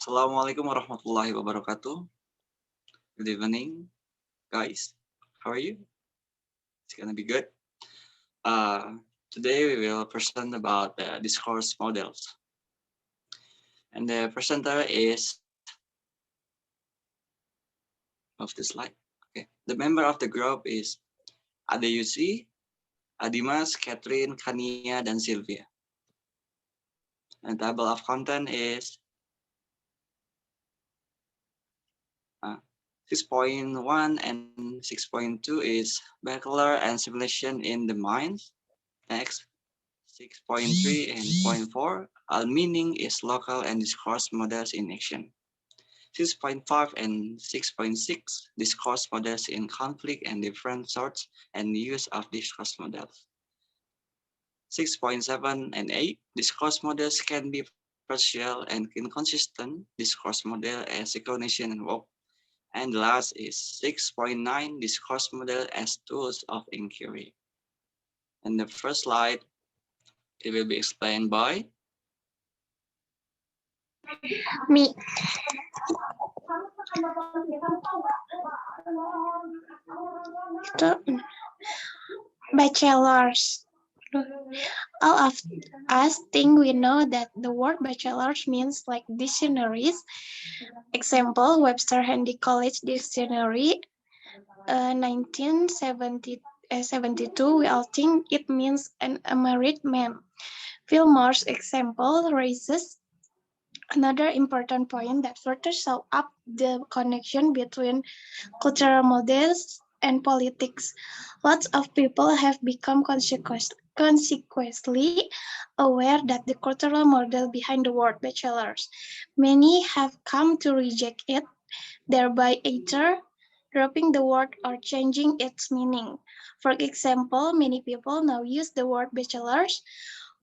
Assalamualaikum warahmatullahi wabarakatuh. Good evening, guys. How are you? It's gonna be good. Today we will present about the discourse models. And the presenter is of the slide. Okay. The member of the group is Adeyusi, Adimas, Catherine, Kania, dan Sylvia. And the table of content is 6.1 and 6.2 is bachelor and simulation in the mind. Next, 6.3 and 0.4, meaning is local and discourse models in action. 6.5 and 6.6, discourse models in conflict and different sorts and use of discourse models. 6.7 and 8, discourse models can be partial and inconsistent discourse model as recognition and work. And the last is 6.9, discourse model as tools of inquiry. And the first slide, it will be explained by me. Bachelors. All of us think we know that the word bachelors means like dictionaries. Example, Webster Handy College Dictionary, 1972. We all think it means an unmarried man. Fillmore's example raises another important point that further shows up the connection between cultural models and politics. Lots of people have become consequently aware that the cultural model behind the word bachelors. Many have come to reject it, thereby either dropping the word or changing its meaning. For example, many people now use the word bachelors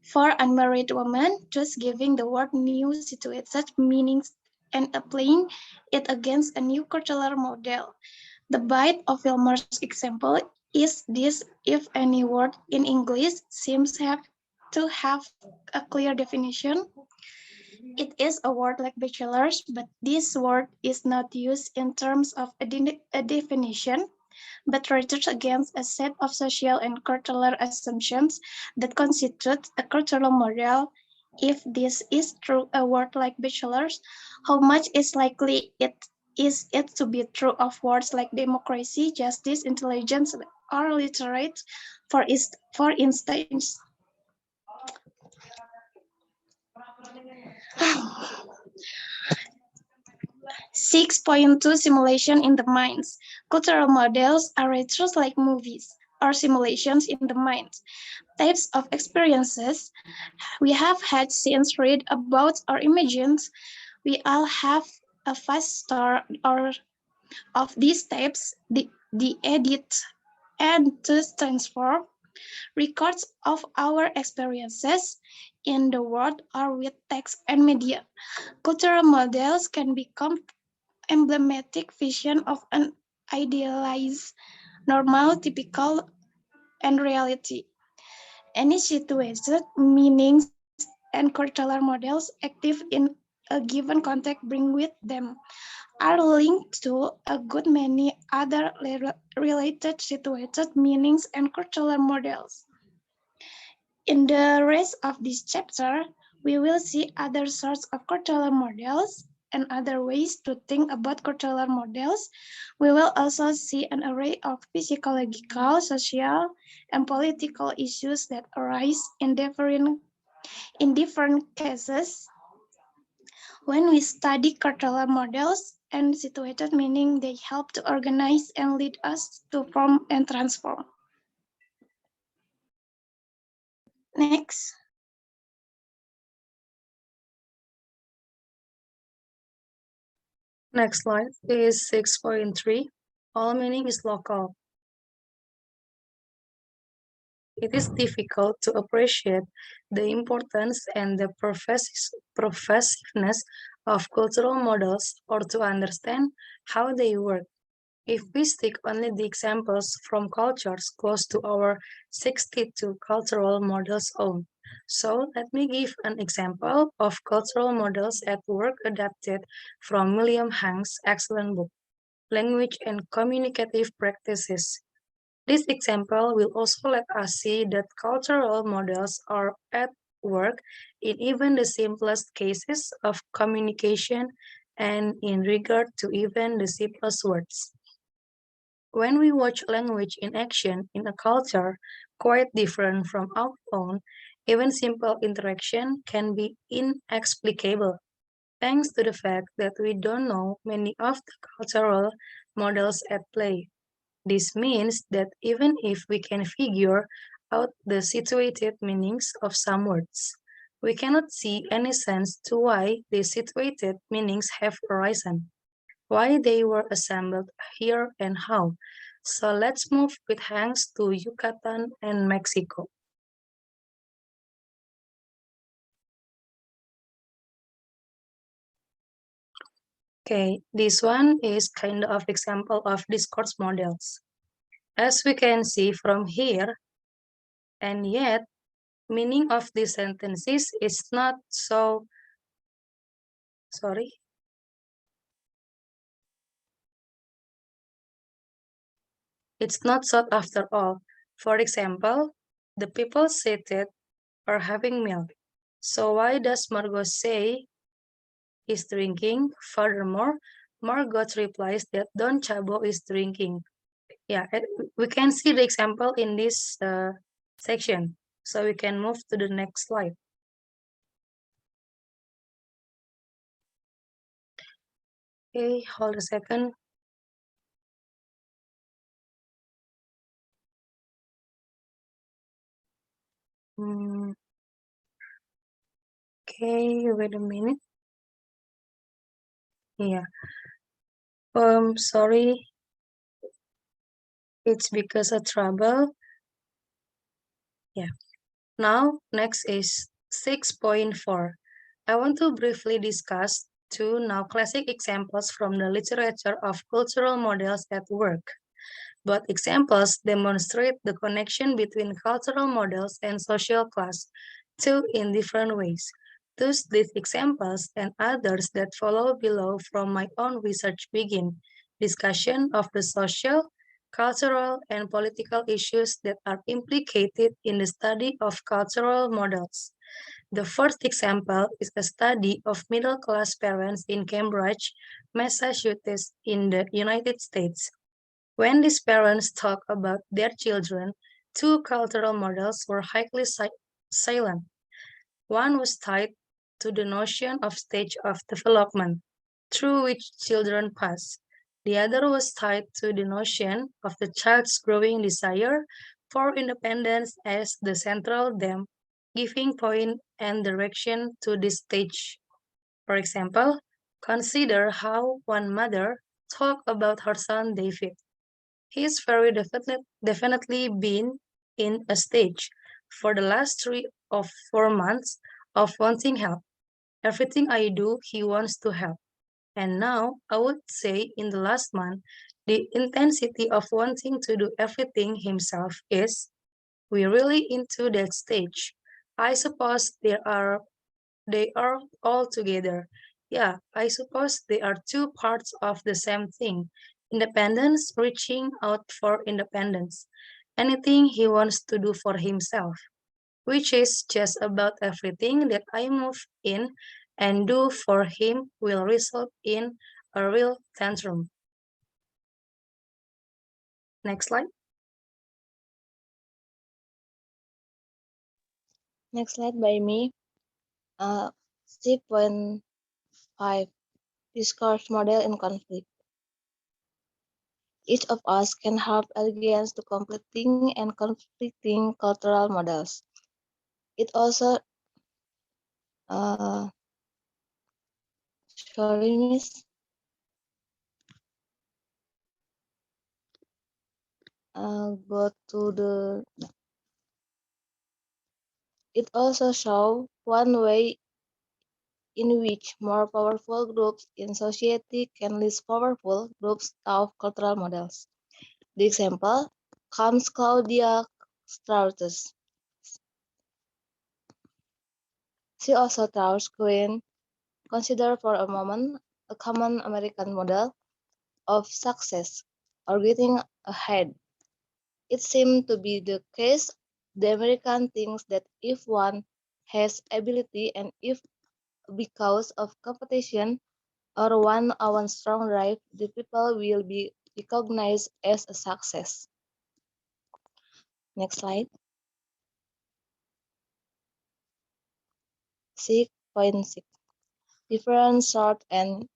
for unmarried women, thus giving the word new situated meanings and applying it against a new cultural model. The bite of Fillmore's example is this: if any word in English seems to have a clear definition, it is a word like bachelors, but this word is not used in terms of a definition, but rather against a set of social and cultural assumptions that constitute a cultural model. If this is true a word like bachelors, how much is likely it to be true of words like democracy, justice, intelligence, or literate, for instance? 6.2, simulation in the minds. Cultural models are retros like movies or simulations in the mind. Types of experiences we have had since read about or imagined. We all have a vast store or of these types. The edit and to transform records of our experiences in the world or with text and media. Cultural models can become emblematic vision of an idealized, normal, typical, and reality. Any situated meanings and cultural models active in a given context bring with them are linked to a good many other related situated meanings and cultural models. In the rest of this chapter, we will see other sorts of cultural models and other ways to think about cultural models. We will also see an array of psychological, social, and political issues that arise in different cases. When we study cultural models and situated meaning, they help to organize and lead us to form and transform. Next. Next slide is 6.3. All meaning is local. It is difficult to appreciate the importance and the pervasiveness of cultural models or to understand how they work if we stick only the examples from cultures close to our 62 cultural models own. So let me give an example of cultural models at work adapted from William Hank's excellent book, Language and Communicative Practices. This example will also let us see that cultural models are at work in even the simplest cases of communication and in regard to even the simplest words. When we watch language in action in a culture quite different from our own, even simple interaction can be inexplicable, thanks to the fact that we don't know many of the cultural models at play. This means that even if we can figure out the situated meanings of some words, we cannot see any sense to why the situated meanings have arisen, why they were assembled here and how. So let's move with Hanks to Yucatan and Mexico. Okay, this one is kind of example of discourse models. As we can see from here, and yet meaning of these sentences is not so, sorry, it's not sought after all. For example, the people seated are having milk. So why does Margot say is drinking? Furthermore, Margot replies that Don Chabo is drinking. Yeah, we can see the example in this section. So we can move to the next slide. Okay, hold a second. Okay, wait a minute. Yeah. Sorry. It's because of trouble. Yeah. Now, next is 6.4. I want to briefly discuss two now classic examples from the literature of cultural models at work. Both examples demonstrate the connection between cultural models and social class, two in different ways. Thus, these examples and others that follow below from my own research begin discussion of the social, cultural, and political issues that are implicated in the study of cultural models. The first example is a study of middle-class parents in Cambridge, Massachusetts, in the United States. When these parents talk about their children, two cultural models were highly silent. One was tied to the notion of stage of development, through which children pass. The other was tied to the notion of the child's growing desire for independence as the central theme, giving point and direction to this stage. For example, consider how one mother talked about her son David. He's very definitely been in a stage for the last 3 or 4 months of wanting help. Everything I do, he wants to help. And now, I would say in the last month, the intensity of wanting to do everything himself is, we're really into that stage. I suppose they are all together. Yeah, I suppose they are two parts of the same thing. Independence, reaching out for independence. Anything he wants to do for himself, which is just about everything that I move in and do for him will result in a real tantrum. Next slide. Next slide by me. 6.5 Discourse model in conflict. Each of us can have against the conflicting and conflicting cultural models. It also, sorry, Miss. Go to the. It also shows one way in which more powerful groups in society can less powerful groups of cultural models. The example comes Claudia Strauss. She also thought Quinn consider for a moment a common American model of success or getting ahead. It seemed to be the case. The American thinks that if one has ability and if because of competition or one own strong drive, the people will be recognized as a success. Next slide. 6.6. Different sort and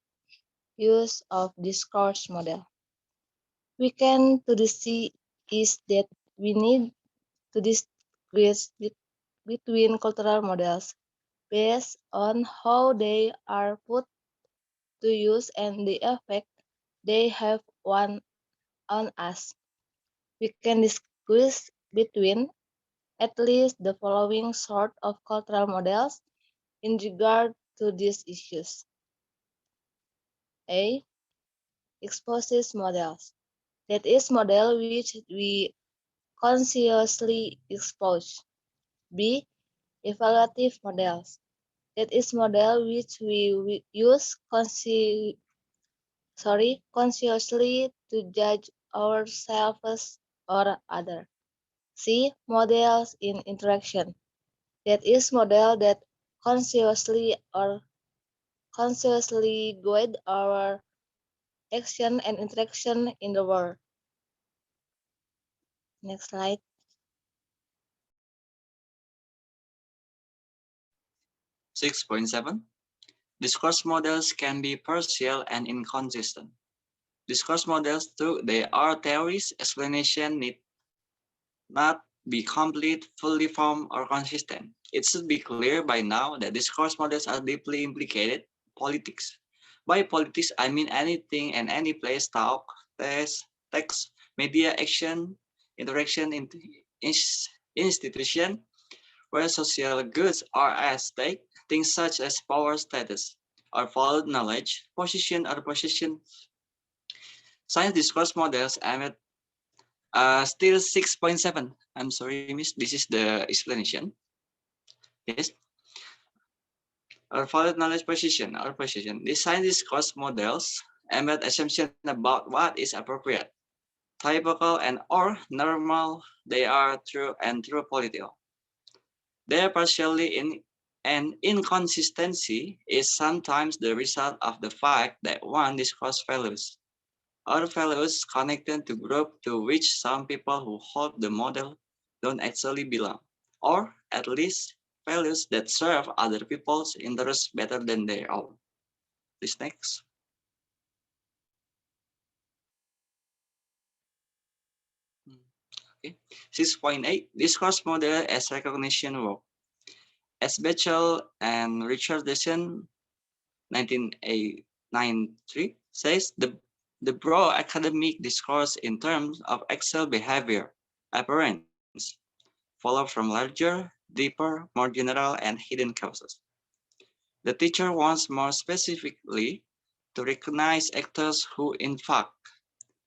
use of discourse model. We can to the see is that we need to distinguish between cultural models based on how they are put to use and the effect they have on us. We can distinguish between at least the following sort of cultural models in regard to these issues. A. Exposes models. That is model which we consciously expose. B. Evaluative models. That is model which we use consciously to judge ourselves or other. C. Models in interaction. That is model that consciously guide our action and interaction in the world. Next slide. 6.7. Discourse models can be partial and inconsistent. Discourse models, though they are theories, explanation need not be complete, fully formed, or consistent. It should be clear by now that discourse models are deeply implicated politics. By politics, I mean anything and any place, talk, text, media, action, interaction, institution, where social goods are at stake, things such as power status, or valued knowledge, position or position. Science discourse models emit still 6.7. I'm sorry, miss. This is the explanation. Yes. Our valued knowledge position, our position. These science discourse models emit assumption about what is appropriate, typical and or normal. They are true and true political. They are partially in and inconsistency is sometimes the result of the fact that one discourse values our values connected to group to which some people who hold the model don't actually belong, or at least values that serve other people's interests better than their own. Please next. Okay. 6.8 Discourse model as recognition work. As Bechel and Richardson 1993 says the broad academic discourse in terms of actual behavior, appearance, follow from larger, deeper, more general, and hidden causes. The teacher wants more specifically to recognize actors who, in fact,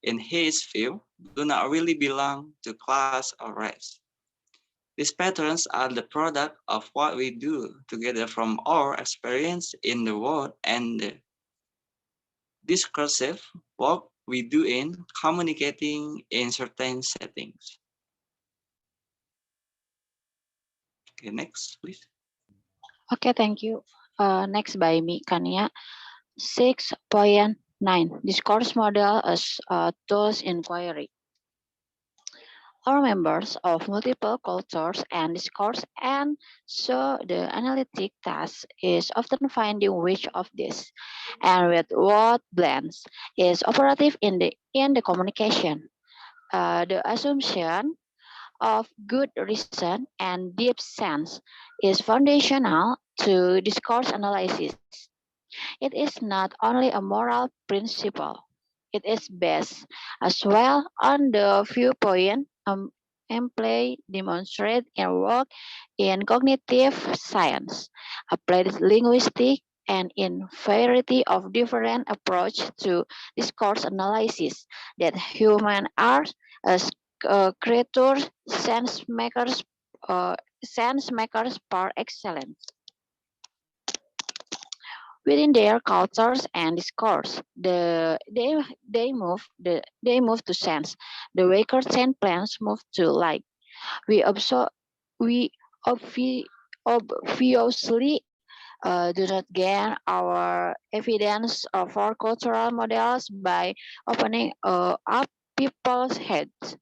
in his view, do not really belong to class or race. These patterns are the product of what we do together from our experience in the world and the discursive work we do in communicating in certain settings. Okay, next, please. Okay, thank you. Next by me, Kania. 6.9 Discourse model as tools inquiry. All members of multiple cultures and discourse, and so the analytic task is often finding which of these and with what blends is operative in the communication. The assumption of good reason and deep sense is foundational to discourse analysis. It is not only a moral principle, it is based as well on the viewpoint employed demonstrated in work in cognitive science, applied linguistics, and in variety of different approach to discourse analysis that humans are as creatures, sense makers par excellence. within their cultures and discourse. They move to sense. The way curtain plans move to light. We obso we obviously do not gain our evidence for cultural models by opening up people's heads,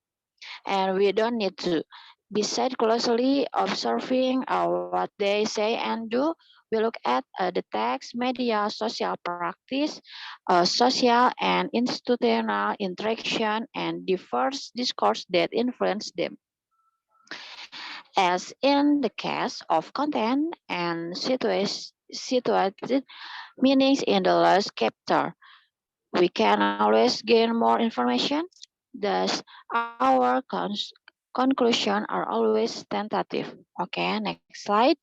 and we don't need to. Besides closely observing what they say and do, we look at the text, media, social practice, social and institutional interaction, and diverse discourse that influence them. As in the case of content and situated meanings in the last chapter, we can always gain more information. Thus, our conclusion are always tentative. Okay, next slide.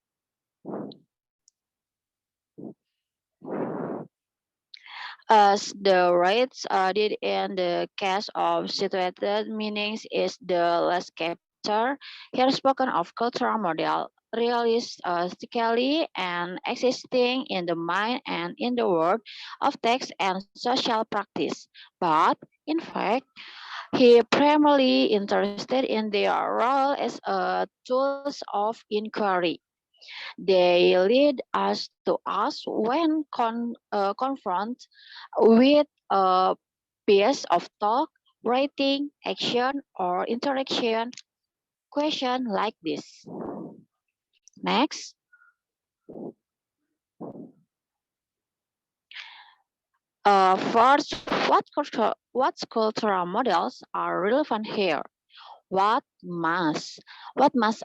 As the rates did in the case of situated meanings is the last chapter. Here spoken of cultural model realistically and existing in the mind and in the world of text and social practice. But in fact, he primarily interested in their role as tools of inquiry. They lead us to ask when confronted with a piece of talk, writing, action, or interaction question like this. Next. First, what cultural models are relevant here? What must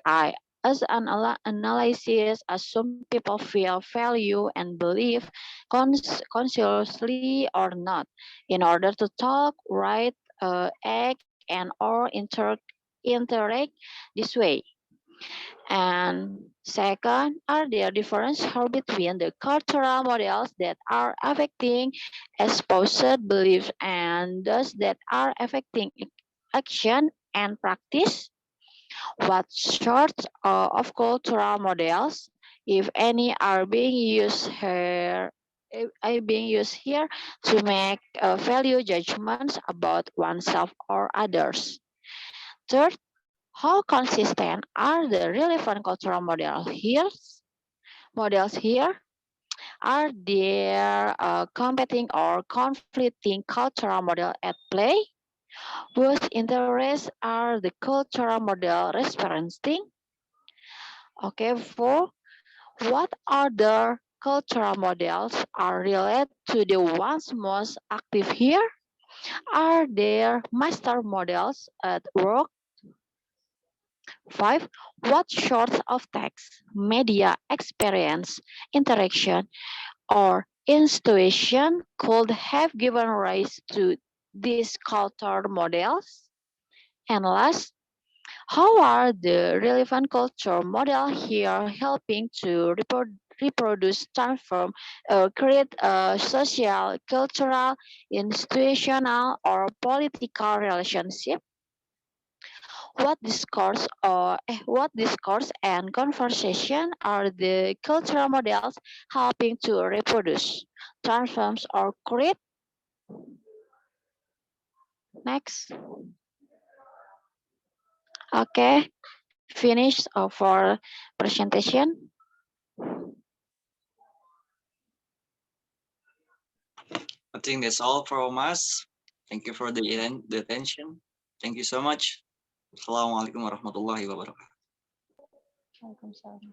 I, as an analysis, assume people feel value and believe consciously or not in order to talk, write, act, and or interact this way? And second, are there differences between the cultural models that are affecting exposed beliefs and those that are affecting action and practice? What sorts of cultural models, if any, are being used here? Are being used here to make value judgments about oneself or others. Third, how consistent are the relevant cultural models here? Are there competing or conflicting cultural models at play? Whose interests are the cultural model representing? Okay, four, what other cultural models are related to the ones most active here? Are there master models at work? 5. What sorts of text, media, experience, interaction, or institution could have given rise to these cultural models? And last, how are the relevant culture models here helping to reproduce, transform, or create a social, cultural, institutional, or political relationship? What discourse and conversation are the cultural models helping to reproduce, transform, or create? Next. Okay, finish for presentation. I think that's all from us. Thank you for the attention. Thank you so much. Assalamualaikum warahmatullahi wabarakatuh. Waalaikumsalam.